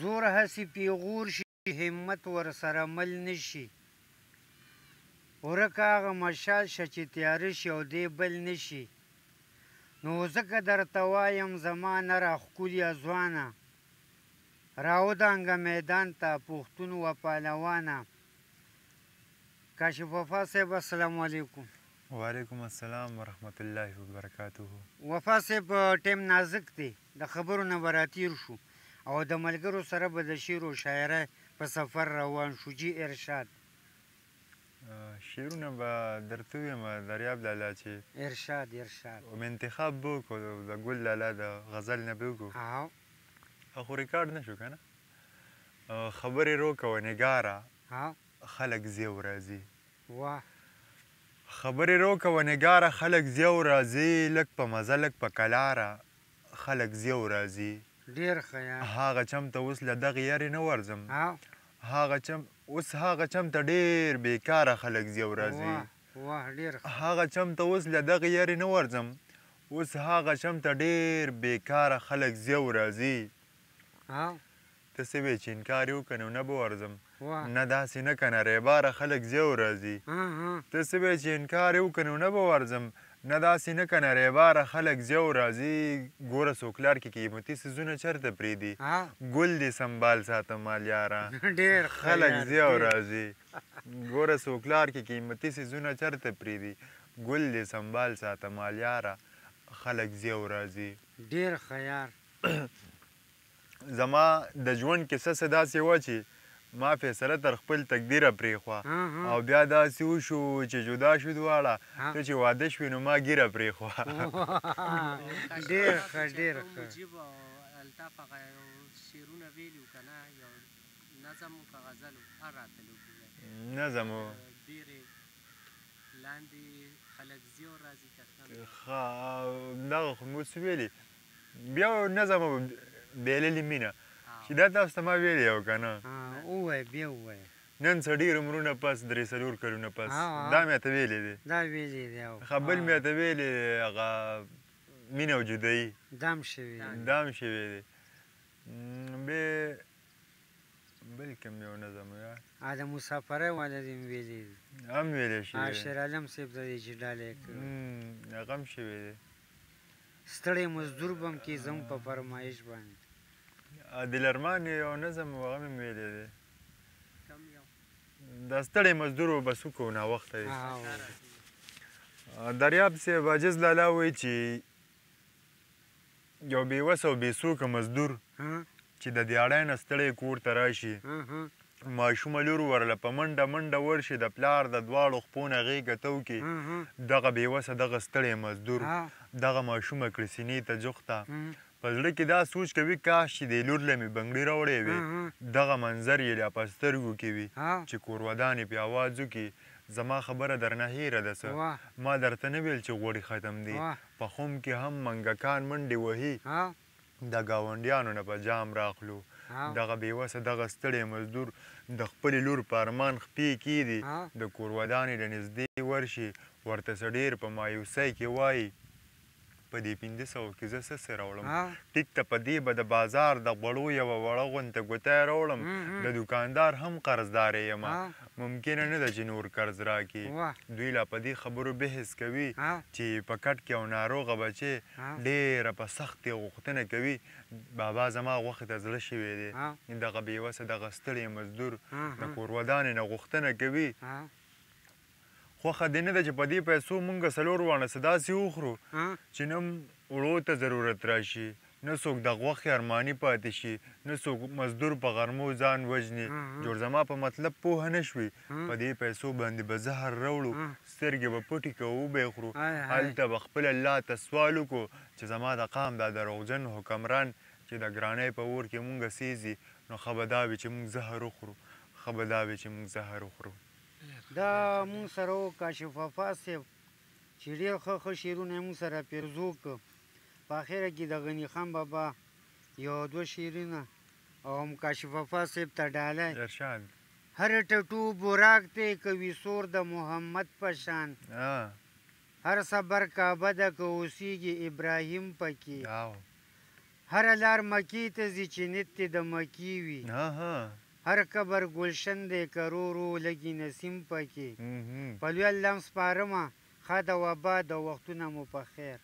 زور هسې پیغور شي همت ورسره مل نه شي ورک هغه مشال شه چې تیاره شي او دی بل نه شي نو ځکه درته وایم زما نه راښکليه ځوانه راودانګه میدان ته پښتون و پهلوانه کاشف وفا صاحب السلام علیکم وعلیکم السلام ورحمت الله وبرکاته وفا صاحب ټیم نازک دی د خبرو نه به راتیر شو او د ملګرو سره به د شعر و شاعرۍ په سفر روان شو جي ارشاد شعرونه به درته ووایم دریاب لالا چې ارشاد انتخاب به وکړو د ګل لالا د غزل نه به وکړو خو ریکارډ نه شو که نه خبرې روکوه نګاره خلک زیو راځي خبرې روکوه نګاره خلک زیو راځي لږ په مزه لږ په کلاره خلک زیو راځي ډېر ښه هغه چم ته اوس له دغې یارې نه ورځم اوس هغه چم ته ډېر بېکاره خلک زیو راځي هغه چم ته اوس له دغې یارې نه ورځم اوس هغه چم ته ډېر بېکاره خلک زیو راځي ته څه وې چې انکار یې وکړه نو نه به ورځم نه داسې نه که نه ریباره خلک زیو راځي ته څه وې چې انکار یې وکړه نو نه به ورځم نه داسې نه که نه ریباره خلک زیو راځي ګوره سوکلار کې قیمتي څیزونه چېرته پرېږدي ګل دې سنبال ساته مالیاره خلک زیو راځي ګوره سوکلار کې قیمتي څیزونه چېرته پرېږدي ګل دې سنبال ساته مالیاره خلک زیو راځي ډېر ښه یار زما د ژوند کیسه څه داسې وه چې ما فیصله تر خپل تقدیره پرېښوه او بیا داسې وشو چې جدا شو دواړه ته چې واده شوې نو ما ګیره پرېښوه ډېر ښه ډېر ښه الطاف هغه شعرونه ویلي وو که نه یو نظم و که غزل و هر راته وګورئ نظم و ډېرې لاندې خلک زیو راځي دغه خو مو څه ویلي بیا نظم بېللې مینه چې دا تاسو ته ما ویلی یو که نه ووایه بیا ووایه نن څه ډېر عمرونه پس درې څلور کلونه پس دا مې ته ویلی دی دا ویلی دی بل مې ته ویلی هغه مینه او جدایي دام شوي دی بل کوم یو نظم یار د مسافرۍ والا دې مې ویلی دی هم ویلی شوی شیر عالم صاحب ته دی چې ډاله یې کړی هغه هم شوی دی ستړی مزدور بم کې زم په فرمایش باندې دلرمان یو نظم هغه مې ویلی دی دا ستړی مزدور و بس وکړو ناوخته یې دریاب صاحب عاجز لالا وایي چې یو بېوسه او بېڅوکه مزدور چې د دیاړی نه ستړی کور ته راشي ماشومه لور ورله په منډه منډه ورشي د پلار د دواړو خپو نه غېږه تو کړي دغه بېوسه دغه ستړی مزدور دغه ماشومه کړي سینې ته جوخته په زړه کې دا سوچ کوي کاش چې دې لور له مې بنګړي راوړی وې دغه منظر یې لا په سترګو کې وي چې کور ودان یې پې اواز وکړي زما خبره درنه هیره ده څه ما درته نه ویل چې غوړي ختم دي په خوم کې هم منګکان منډې وهي د ګاونډیانو نه په جام راخلو دغه بېوسه دغه ستړی مزدور د خپلې لور په ارمان خپې کېدي د کور ودانې له نږدې ورشي ورته څه ډېر په مایوسۍ کې وایي په دې 500 کې زه څه راوړم ټیک ته په دې به د بازار د غوړو یوه وړه غونته ګوتی راوړم د دوکاندار هم قرضدار یم ممکنه نه ده چې نور قرض راکړي دوی لا په دې خبرو بحث کوي چې په کټ کې یو ناروغه بچی ډېره په سختې غوښتنه کوي بابا زما غوښې ته زړه شوی دی دغه بېوسه دغه ستړی مزدور د کور ودانې نه غوښتنه کوي خوښه دې نه ده چې په دې پیسو مونږ څلور واړه څه داسې وخورو چې نه وړو ته ضرورت راشي نه څوک د غوښې ارماني پاتې شي نه څوک مزدور په غرمو ځان وژني جوړ زما په مطلب پوهه نه شوي په دې پیسو باندې به زهر راوړو سترګې به پټې کوو وبه خورو هلته به خپل الله ته سوال وکړو چې زما د قام دا دروغجن حکمران چې د ګرانۍ په اور کې مونږ سیزي نو ښه به دا وي چې مونږ زهر وخورو ښه به دا وي چې مونږ زهر وخورو دا مونږ سره و کاشف وفا صاحب چې ډېر ښه ښه شعرونه یې مونږ سره پیرزو کړه په اخره کې د غني خان بابا یو دوه شعرونه او کاشف وفا صاحب ته ډالۍ هر ټټو براک دی کوي سور د محمد په شان هر صبر کعبه ده که اوسیږي ابراهیم پکې هره لار مکې ته ځي چې نیت دې د مکې وي هر قبر ګلشن دی کرورو لګي نسیم پکې په لوی الله م سپارمه ښه د وبا د وختونه مو په خیر